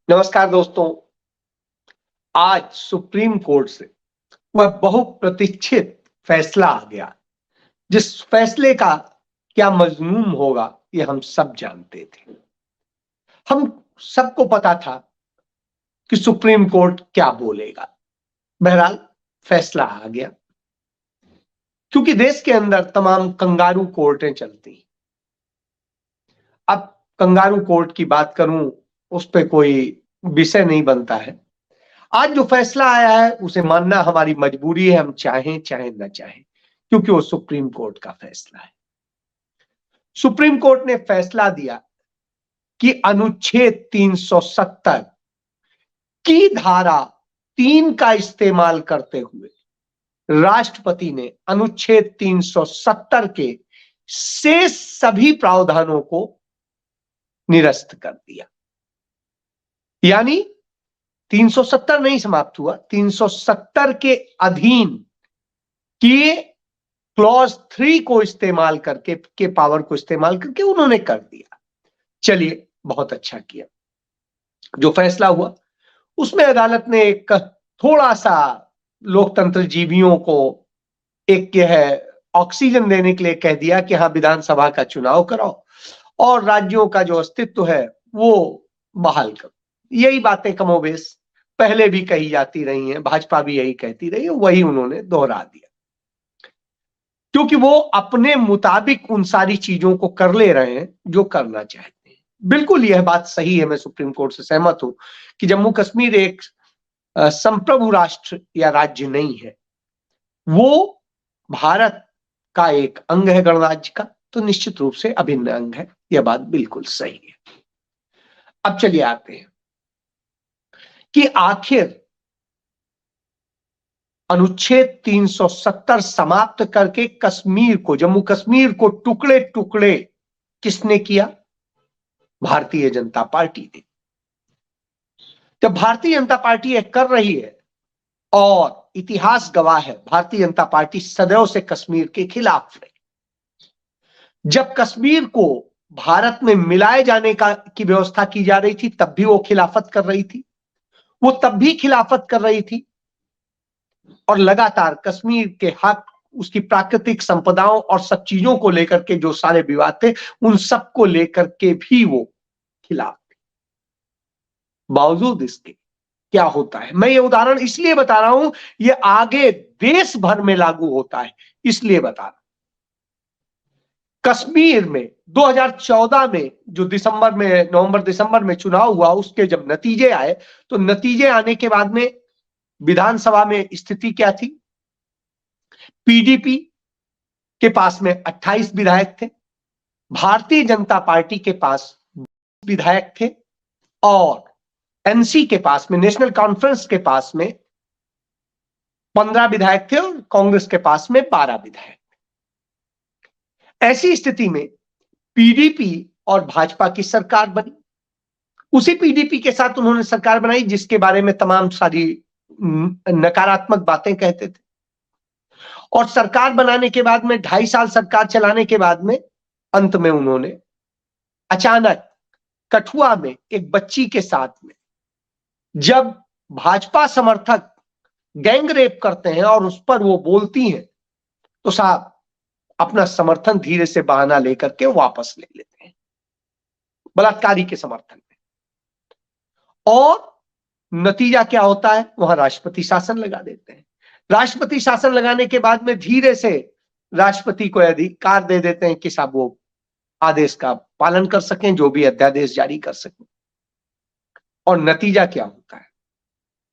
नमस्कार दोस्तों। आज सुप्रीम कोर्ट से वह बहुप्रतीक्षित फैसला आ गया, जिस फैसले का क्या मजमून होगा ये हम सब जानते थे। हम सबको पता था कि सुप्रीम कोर्ट क्या बोलेगा। बहरहाल फैसला आ गया, क्योंकि देश के अंदर तमाम कंगारू कोर्टें चलती। अब कंगारू कोर्ट की बात करूं, उस पर कोई विषय नहीं बनता है। आज जो फैसला आया है उसे मानना हमारी मजबूरी है, हम चाहें चाहे न चाहें, क्योंकि वो सुप्रीम कोर्ट का फैसला है। सुप्रीम कोर्ट ने फैसला दिया कि अनुच्छेद 370 की धारा 3 का इस्तेमाल करते हुए राष्ट्रपति ने अनुच्छेद 370 के शेष सभी प्रावधानों को निरस्त कर दिया। यानी 370 नहीं समाप्त हुआ, 370 के अधीन किए क्लॉज 3 को इस्तेमाल करके के पावर को इस्तेमाल करके उन्होंने कर दिया। चलिए, बहुत अच्छा किया। जो फैसला हुआ उसमें अदालत ने एक थोड़ा सा लोकतंत्र जीवियों को एक यह ऑक्सीजन देने के लिए कह दिया कि हाँ, विधानसभा का चुनाव कराओ और राज्यों का जो अस्तित्व है वो बहाल करो। यही बातें कमोबेश पहले भी कही जाती रही हैं, भाजपा भी यही कहती रही है, वही उन्होंने दोहरा दिया, क्योंकि वो अपने मुताबिक उन सारी चीजों को कर ले रहे हैं जो करना चाहते हैं। बिल्कुल यह बात सही है, मैं सुप्रीम कोर्ट से सहमत हूं कि जम्मू कश्मीर एक संप्रभु राष्ट्र या राज्य नहीं है, वो भारत का एक अंग है गणराज्य का, तो निश्चित रूप से अभिन्न अंग है। यह बात बिल्कुल सही है। अब चलिए आते हैं कि आखिर अनुच्छेद 370 समाप्त करके कश्मीर को, जम्मू कश्मीर को टुकड़े टुकड़े किसने किया? भारतीय जनता पार्टी ने। जब भारतीय जनता पार्टी यह कर रही है, और इतिहास गवाह है, भारतीय जनता पार्टी सदैव से कश्मीर के खिलाफ रही। जब कश्मीर को भारत में मिलाए जाने की व्यवस्था की जा रही थी, तब भी वो खिलाफत कर रही थी। वो तब भी खिलाफत कर रही थी और लगातार कश्मीर के हक, उसकी प्राकृतिक संपदाओं और सब चीजों को लेकर के जो सारे विवाद थे, उन सब को लेकर के भी वो खिलाफ थे। बावजूद इसके क्या होता है, मैं ये उदाहरण इसलिए बता रहा हूं, ये आगे देश भर में लागू होता है, इसलिए बता रहा हूं। कश्मीर में 2014 में जो नवंबर दिसंबर में चुनाव हुआ, उसके जब नतीजे आए, तो नतीजे आने के बाद में विधानसभा में स्थिति क्या थी? पीडीपी के पास में 28 विधायक थे, भारतीय जनता पार्टी के पास विधायक थे, और एनसी के पास में, नेशनल कॉन्फ्रेंस के पास में 15 विधायक थे, और कांग्रेस के पास में 12 विधायक। ऐसी स्थिति में पीडीपी और भाजपा की सरकार बनी। उसी पीडीपी के साथ उन्होंने सरकार बनाई जिसके बारे में तमाम सारी नकारात्मक बातें कहते थे। और सरकार बनाने के बाद में 2.5 साल सरकार चलाने के बाद में अंत में उन्होंने अचानक कठुआ में एक बच्ची के साथ में जब भाजपा समर्थक गैंग रेप करते हैं और उस पर वो बोलती हैं, तो साहब अपना समर्थन धीरे से बहाना लेकर के वापस ले लेते हैं, बलात्कारी के समर्थन में। और नतीजा क्या होता है? वहां राष्ट्रपति शासन लगा देते हैं। राष्ट्रपति शासन लगाने के बाद में धीरे से राष्ट्रपति को अधिकार दे देते हैं कि साहब वो आदेश का पालन कर सकें, जो भी अध्यादेश जारी कर सकें। और नतीजा क्या होता है?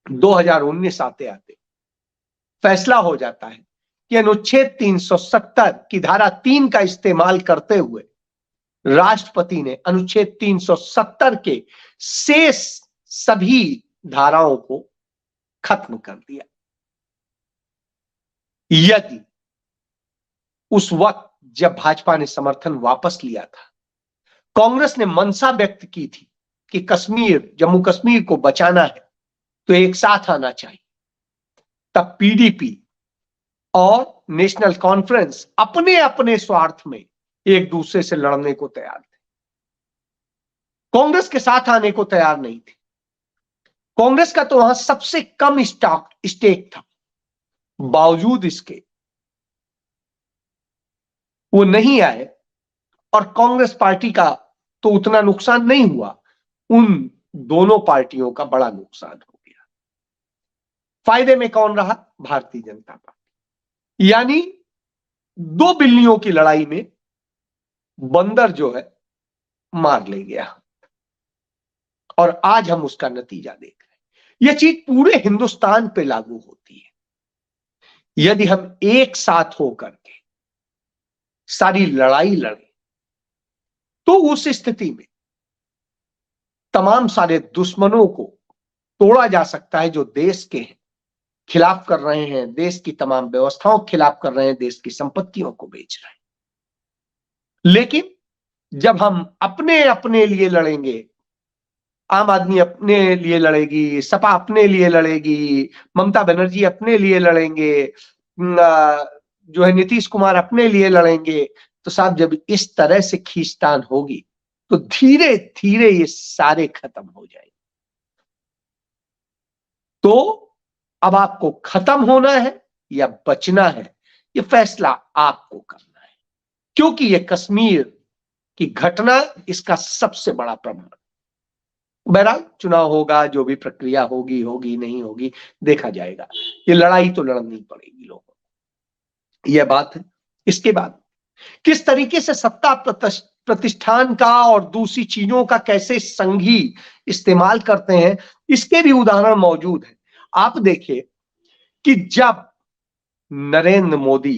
2019 आते आते फैसला हो जाता है कि अनुच्छेद 370 की धारा 3 का इस्तेमाल करते हुए राष्ट्रपति ने अनुच्छेद 370 के शेष सभी धाराओं को खत्म कर दिया। यदि उस वक्त जब भाजपा ने समर्थन वापस लिया था, कांग्रेस ने मंशा व्यक्त की थी कि जम्मू कश्मीर को बचाना है तो एक साथ आना चाहिए, तब पीडीपी और नेशनल कॉन्फ्रेंस अपने अपने स्वार्थ में एक दूसरे से लड़ने को तैयार थे, कांग्रेस के साथ आने को तैयार नहीं थे। कांग्रेस का तो वहां सबसे कम स्टेक था, बावजूद इसके वो नहीं आए और कांग्रेस पार्टी का तो उतना नुकसान नहीं हुआ, उन दोनों पार्टियों का बड़ा नुकसान हो गया। फायदे में कौन रहा? भारतीय जनता पार्टी। यानी दो बिल्लियों की लड़ाई में बंदर जो है मार ले गया, और आज हम उसका नतीजा देख रहे हैं। यह चीज पूरे हिंदुस्तान पे लागू होती है। यदि हम एक साथ होकर के सारी लड़ाई लड़े तो उस स्थिति में तमाम सारे दुश्मनों को तोड़ा जा सकता है जो देश के खिलाफ कर रहे हैं, देश की तमाम व्यवस्थाओं के खिलाफ कर रहे हैं, देश की संपत्तियों को बेच रहे हैं। लेकिन जब हम अपने अपने लिए लड़ेंगे, आम आदमी अपने लिए लड़ेगी, सपा अपने लिए लड़ेगी, ममता बनर्जी अपने लिए लड़ेंगे, जो है नीतीश कुमार अपने लिए लड़ेंगे, तो साहब जब इस तरह से खींचतान होगी तो धीरे धीरे ये सारे खत्म हो जाएंगे। तो अब आपको खत्म होना है या बचना है, ये फैसला आपको करना है, क्योंकि ये कश्मीर की घटना इसका सबसे बड़ा प्रमाण। बहरहाल चुनाव होगा, जो भी प्रक्रिया होगी होगी, नहीं होगी देखा जाएगा। ये लड़ाई तो लड़नी पड़ेगी लोगों को, यह बात है। इसके बाद किस तरीके से सत्ता प्रतिष्ठान का और दूसरी चीजों का कैसे संघी इस्तेमाल करते हैं, इसके भी उदाहरण मौजूद हैं। आप देखिए कि जब नरेंद्र मोदी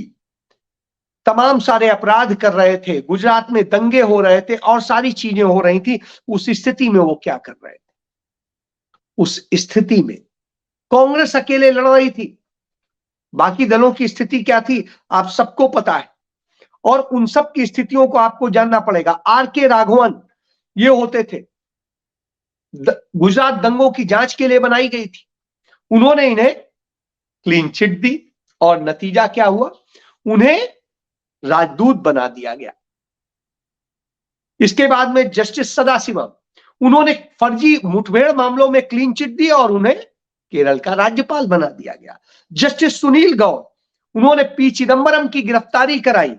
तमाम सारे अपराध कर रहे थे, गुजरात में दंगे हो रहे थे और सारी चीजें हो रही थी, उस स्थिति में वो क्या कर रहे थे? उस स्थिति में कांग्रेस अकेले लड़ रही थी, बाकी दलों की स्थिति क्या थी आप सबको पता है, और उन सब की स्थितियों को आपको जानना पड़ेगा। आर.के. राघवन ये होते थे, गुजरात दंगों की जांच के लिए बनाई गई थी, उन्होंने इन्हें क्लीन चिट दी और नतीजा क्या हुआ? उन्हें राजदूत बना दिया गया। इसके बाद में जस्टिस सदाशिवम, उन्होंने फर्जी मुठभेड़ मामलों में क्लीन चिट दी और उन्हें केरल का राज्यपाल बना दिया गया। जस्टिस सुनील गौर, उन्होंने पी चिदंबरम की गिरफ्तारी कराई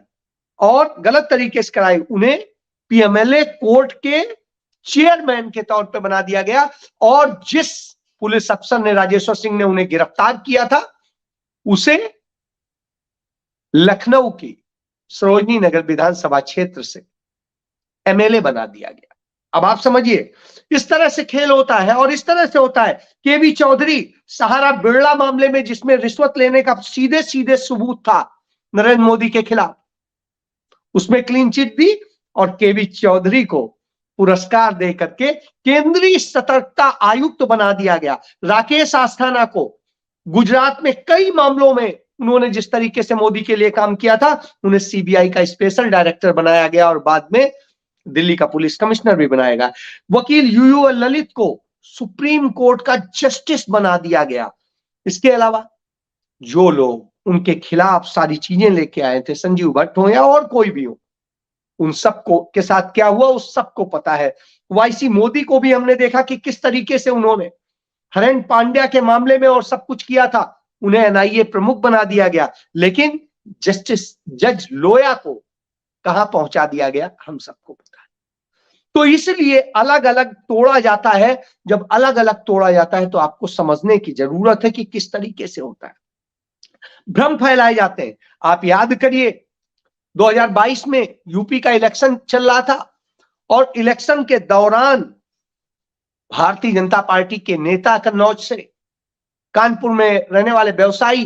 और गलत तरीके से कराई, उन्हें पीएमएलए कोर्ट के चेयरमैन के तौर पे बना दिया गया। और जिस पुलिस अफसर ने, राजेश्वर सिंह ने उन्हें गिरफ्तार किया था, उसे लखनऊ की सरोजनी नगर विधानसभा क्षेत्र से एमएलए बना दिया गया। अब आप समझिए इस तरह से खेल होता है, और इस तरह से होता है। केवी चौधरी सहारा बिरला मामले में, जिसमें रिश्वत लेने का सीधे सीधे सबूत था नरेंद्र मोदी के खिलाफ, उसमें क्लीन चिट दी और केवी चौधरी को पुरस्कार दे करके केंद्रीय सतर्कता आयुक्त बना दिया गया। राकेश अस्थाना को गुजरात में कई मामलों में उन्होंने जिस तरीके से मोदी के लिए काम किया था, उन्हें सीबीआई का स्पेशल डायरेक्टर बनाया गया और बाद में दिल्ली का पुलिस कमिश्नर भी बनाया गया। वकील यूयू ललित को सुप्रीम कोर्ट का जस्टिस बना दिया गया। इसके अलावा जो लोग उनके खिलाफ सारी चीजें लेके आए थे, संजीव भट्ट हो या और कोई भी हो, उन सबको के साथ क्या हुआ उस सबको पता है। वाईसी मोदी को भी हमने देखा कि किस तरीके से उन्होंने हरेन पांड्या के मामले में और सब कुछ किया था, उन्हें एनआईए प्रमुख बना दिया गया। लेकिन जज लोया को कहां पहुंचा दिया गया हम सबको पता है। तो इसलिए अलग अलग तोड़ा जाता है। जब अलग अलग तोड़ा जाता है तो आपको समझने की जरूरत है कि किस तरीके से होता है। भ्रम फैलाए जाते हैं। आप याद करिए 2022 में यूपी का इलेक्शन चल रहा था और इलेक्शन के दौरान भारतीय जनता पार्टी के नेता कन्नौज से कानपुर में रहने वाले व्यवसायी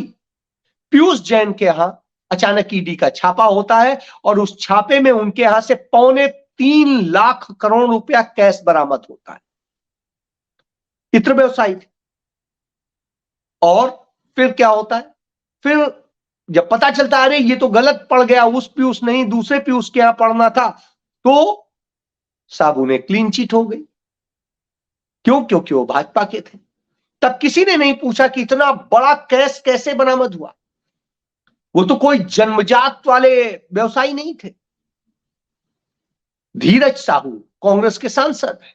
पीयूष जैन के यहां अचानक ईडी का छापा होता है और उस छापे में उनके यहां से 3.25 लाख करोड़ रुपया कैश बरामद होता है। इत्र व्यवसायी थे। और फिर क्या होता है? फिर जब पता चलता है अरे ये तो गलत पड़ गया, उस पीयूष नहीं दूसरे पीयूष के यहां पड़ना था, तो साहब उन्हें क्लीन चिट हो गई। क्यों? क्योंकि वो भाजपा के थे। तब किसी ने नहीं पूछा कि इतना बड़ा कैश कैसे बरामद हुआ। वो तो कोई जन्मजात वाले व्यवसायी नहीं थे। धीरज साहू कांग्रेस के सांसद हैं,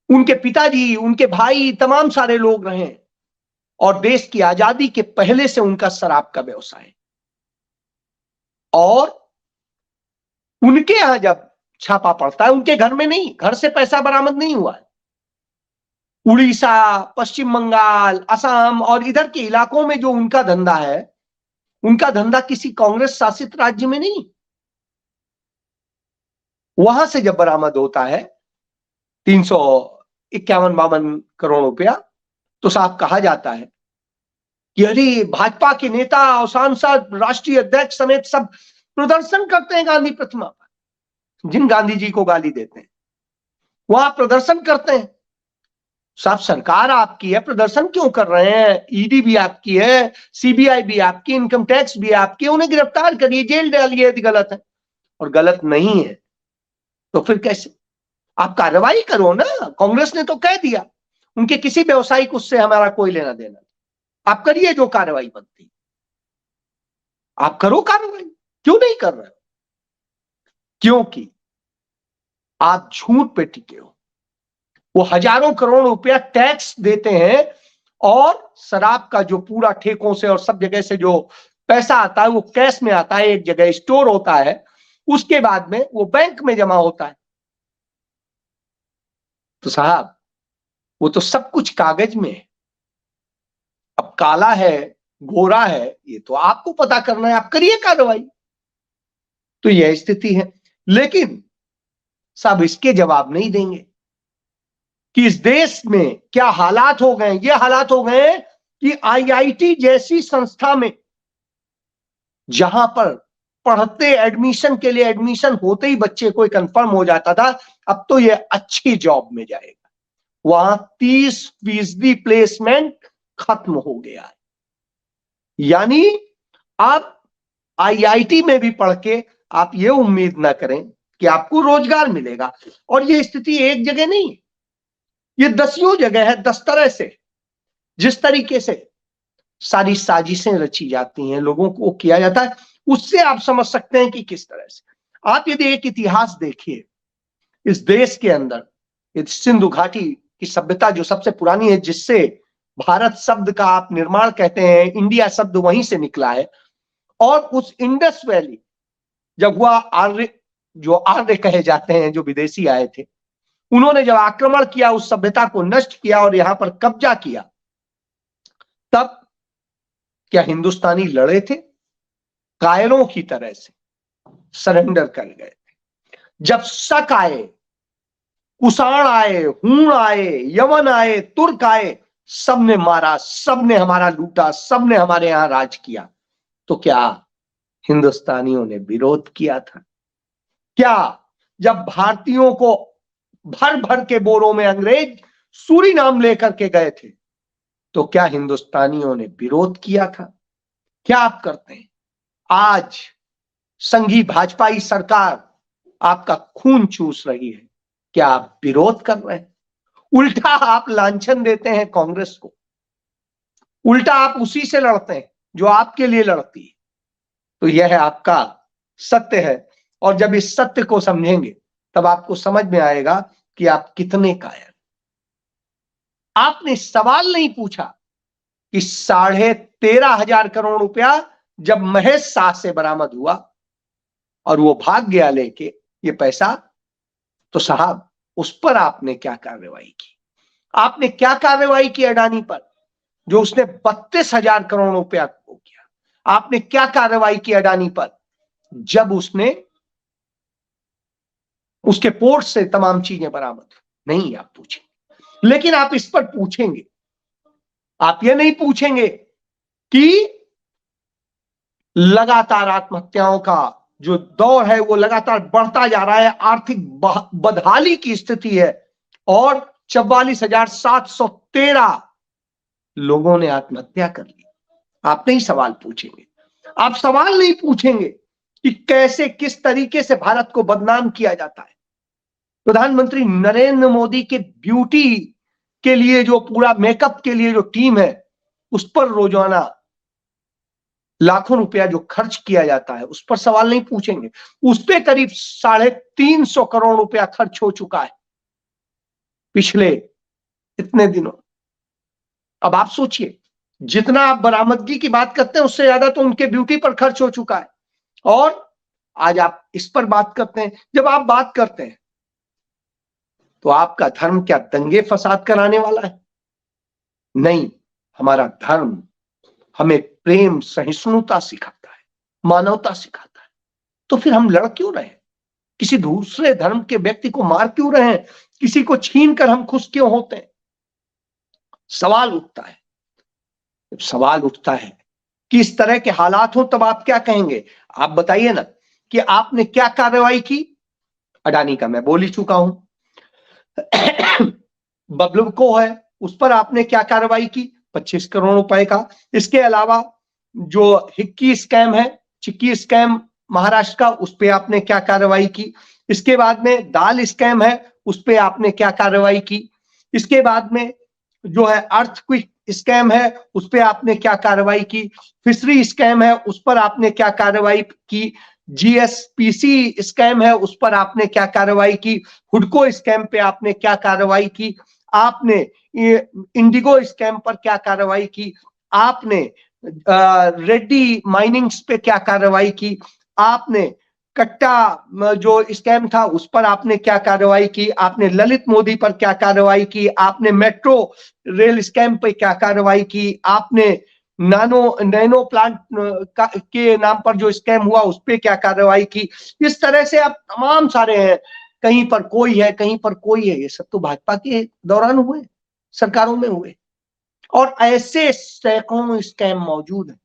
उनके पिताजी, उनके भाई, तमाम सारे लोग रहे और देश की आजादी के पहले से उनका शराब का व्यवसाय। और उनके यहां जब छापा पड़ता है, उनके घर में नहीं, घर से पैसा बरामद नहीं हुआ है। उड़ीसा, पश्चिम बंगाल, असम और इधर के इलाकों में जो उनका धंधा है, उनका धंधा किसी कांग्रेस शासित राज्य में नहीं। वहां से जब बरामद होता है 351-52 करोड़ रुपया, तो साहब कहा जाता है कि अरे भाजपा के नेता और सांसद, राष्ट्रीय अध्यक्ष समेत सब प्रदर्शन करते हैं गांधी प्रतिमा पर, जिन गांधी जी को गाली देते हैं वहां प्रदर्शन करते हैं। साहब सरकार आपकी है, प्रदर्शन क्यों कर रहे हैं? ईडी भी आपकी है, सीबीआई भी आपकी, इनकम टैक्स भी आपकी, उन्हें गिरफ्तार करिए, जेल डालिए यदि गलत है। और गलत नहीं है तो फिर कैसे? आप कार्रवाई करो ना। कांग्रेस ने तो कह दिया उनके किसी व्यवसायिक उससे हमारा कोई लेना देना, आप करिए जो कार्रवाई बनती, आप करो कार्रवाई। क्यों नहीं कर रहे? क्योंकि आप झूठ पे टिके हो। वो हजारों करोड़ रुपया टैक्स देते हैं और शराब का जो पूरा ठेकों से और सब जगह से जो पैसा आता है वो कैश में आता है, एक जगह स्टोर होता है, उसके बाद में वो बैंक में जमा होता है। तो साहब वो तो सब कुछ कागज में है। अब काला है, गोरा है, ये तो आपको पता करना है, आप करिए कार्रवाई। तो यह स्थिति है। लेकिन साहब इसके जवाब नहीं देंगे कि इस देश में क्या हालात हो गए। ये हालात हो गए कि आईआईटी जैसी संस्था में, जहां पर पढ़ते एडमिशन के लिए एडमिशन होते ही बच्चे को कंफर्म हो जाता था, अब तो ये अच्छी जॉब में जाएगा, वहां 30% प्लेसमेंट खत्म हो गया है। यानी आप आईआईटी में भी पढ़ के आप ये उम्मीद ना करें कि आपको रोजगार मिलेगा। और ये स्थिति एक जगह नहीं है, ये दसियों जगह है। 10 तरह से जिस तरीके से सारी साजिशें रची जाती हैं, लोगों को किया जाता है, उससे आप समझ सकते हैं कि किस तरह से। आप यदि एक इतिहास देखिए इस देश के अंदर, सिंधु घाटी की सभ्यता जो सबसे पुरानी है, जिससे भारत शब्द का आप निर्माण कहते हैं, इंडिया शब्द वहीं से निकला है। और उस इंडस वैली जब हुआ, आर्य जो आर्य कहे जाते हैं, जो विदेशी आए थे, उन्होंने जब आक्रमण किया, उस सभ्यता को नष्ट किया और यहां पर कब्जा किया, तब क्या हिंदुस्तानी लड़े थे? कायरों की तरह से सरेंडर कर गए थे। जब शक आए, कुषाण आए, हूण आए, यमन आए, तुर्क आए, सबने मारा, सबने हमारा लूटा, सबने हमारे यहां राज किया, तो क्या हिंदुस्तानियों ने विरोध किया था? क्या जब भारतीयों को भर भर के बोरों में अंग्रेज सूरीनाम लेकर के गए थे, तो क्या हिंदुस्तानियों ने विरोध किया था? क्या आप करते हैं? आज संघी भाजपाई सरकार आपका खून चूस रही है, क्या आप विरोध कर रहे हैं? उल्टा आप लांछन देते हैं कांग्रेस को, उल्टा आप उसी से लड़ते हैं जो आपके लिए लड़ती है। तो यह आपका सत्य है। और जब इस सत्य को समझेंगे तब आपको समझ में आएगा कि आप कितने कायर। आपने सवाल नहीं पूछा कि 13,500 करोड़ रुपया जब महेश शाह से बरामद हुआ और वो भाग गया लेके ये पैसा, तो साहब उस पर आपने क्या कार्रवाई की? आपने क्या कार्रवाई की अडानी पर, जो उसने 32,000 करोड़ रुपया को किया? आपने क्या कार्रवाई की अडानी पर, जब उसने उसके पोर्ट से तमाम चीजें बरामद? नहीं आप पूछेंगे। लेकिन आप इस पर पूछेंगे, आप ये नहीं पूछेंगे कि लगातार आत्महत्याओं का जो दौर है वो लगातार बढ़ता जा रहा है, आर्थिक बदहाली की स्थिति है और 44,713 लोगों ने आत्महत्या कर ली। आप नहीं सवाल पूछेंगे। आप सवाल नहीं पूछेंगे कि कैसे, किस तरीके से भारत को बदनाम किया जाता है। प्रधानमंत्री नरेंद्र मोदी के ब्यूटी के लिए जो पूरा मेकअप के लिए जो टीम है, उस पर रोजाना लाखों रुपया जो खर्च किया जाता है, उस पर सवाल नहीं पूछेंगे। उस पर करीब 350 करोड़ रुपया खर्च हो चुका है। पिछले इतने दिनों। अब आप सोचिए, जितना आप बरामदगी की बात करते हैं उससे ज्यादा तो उनके ड्यूटी पर खर्च हो चुका है, और आज आप इस पर बात करते हैं। जब आप बात करते हैं तो आपका धर्म क्या दंगे फसाद कराने वाला है? नहीं, हमारा धर्म हमें प्रेम सहिष्णुता सिखाता है, मानवता सिखाता है। तो फिर हम लड़ क्यों रहे हैं? किसी दूसरे धर्म के व्यक्ति को मार क्यों रहे हैं? किसी को छीन कर हम खुश क्यों होते हैं? सवाल उठता है। जब सवाल उठता है कि इस तरह के हालात हो, तब आप क्या कहेंगे? आप बताइए ना कि आपने क्या कार्रवाई की। अडानी का मैं बोल ही चुका हूं। बबलू को है, उस पर आपने क्या कार्रवाई की? 25 करोड़ रुपए का। इसके अलावा जो हिक्की स्कैम है, चिक्की स्कैम महाराष्ट्र का, उस पर आपने क्या कार्रवाई की? इसके बाद में दाल स्कैम है, उस पर आपने क्या कार्रवाई की? इसके बाद में जो है अर्थक्वेक स्कैम है, उस पर आपने क्या कार्रवाई की? फिशरी स्कैम है, उस पर आपने क्या कार्रवाई की? जीएसपीसी स्कैम है, उस पर आपने क्या कार्रवाई की? हुडको स्कैम पे आपने क्या कार्रवाई की? आपने इंडिगो स्कैम पर क्या कार्रवाई की? आपने रेड्डी माइनिंग्स पे क्या कार्रवाई की? आपने कट्टा जो स्कैम था उस पर आपने क्या कार्रवाई की? आपने ललित मोदी पर क्या कार्रवाई की? आपने मेट्रो रेल स्कैम पे क्या कार्रवाई की? आपने नैनो प्लांट के नाम पर जो स्कैम हुआ उस पर क्या कार्रवाई की? इस तरह से आप तमाम सारे हैं, कहीं पर कोई है, कहीं पर कोई है। ये सब तो भाजपा के दौरान हुए, सरकारों में हुए, और ऐसे सैकड़ों स्कैम मौजूद है।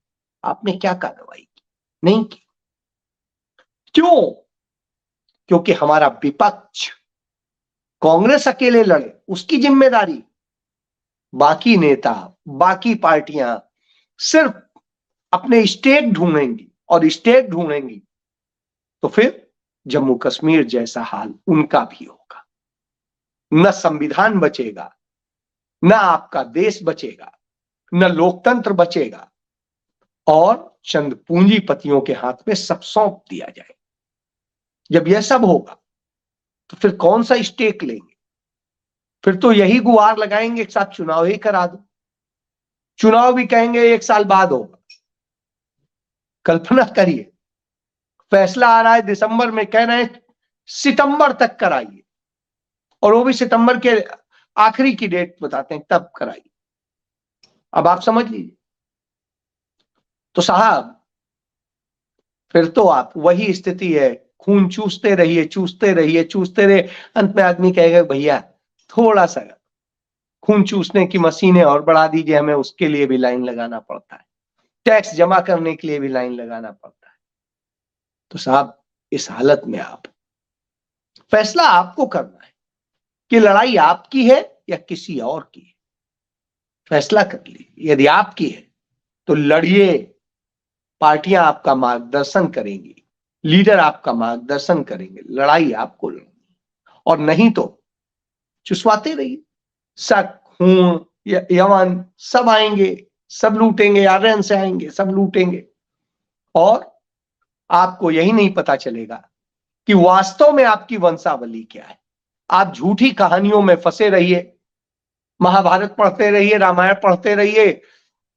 आपने क्या कार्रवाई की? नहीं की। क्यों? क्योंकि हमारा विपक्ष कांग्रेस अकेले लड़े उसकी जिम्मेदारी, बाकी नेता, बाकी पार्टियां सिर्फ अपने स्टेक ढूंढेंगी, और स्टेक ढूंढेंगी तो फिर जम्मू कश्मीर जैसा हाल उनका भी होगा। न संविधान बचेगा, न आपका देश बचेगा, न लोकतंत्र बचेगा, और चंद पूंजीपतियों के हाथ में सब सौंप दिया जाए। जब यह सब होगा तो फिर कौन सा स्टेक लेंगे? फिर तो यही गुहार लगाएंगे कि साथ चुनाव ही करा दो। चुनाव भी कहेंगे 1 साल बाद होगा। कल्पना करिए, फैसला आ रहा है दिसंबर में, कह रहे हैं सितंबर तक कराइए, और वो भी सितंबर के आखिरी की डेट बताते हैं तब कराइए। अब आप समझ लीजिए। तो साहब, फिर तो आप वही स्थिति है, खून चूसते रहिए, चूसते रहिए, चूसते रहिए। अंत में आदमी कहेगा भैया थोड़ा सा खून चूसने की मशीनें और बढ़ा दीजिए, हमें उसके लिए भी लाइन लगाना पड़ता है, टैक्स जमा करने के लिए भी लाइन लगाना पड़ता है। तो साहब, इस हालत में आप फैसला आपको करना है कि लड़ाई आपकी है या किसी और की है। फैसला कर लीजिए। यदि आपकी है तो लड़िए, पार्टियां आपका मार्गदर्शन करेंगी, लीडर आपका मार्गदर्शन करेंगे, लड़ाई आपको लड़नी। और नहीं तो चुसवाते रहिए। शक, खून, यमन सब आएंगे, सब लूटेंगे, आर्यन से आएंगे, सब लूटेंगे, और आपको यही नहीं पता चलेगा कि वास्तव में आपकी वंशावली क्या है। आप झूठी कहानियों में फंसे रहिए, महाभारत पढ़ते रहिए, रामायण पढ़ते रहिए,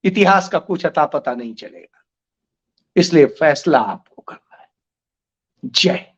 इतिहास का कुछ अता पता नहीं चलेगा। इसलिए फैसला आपको करना है। जय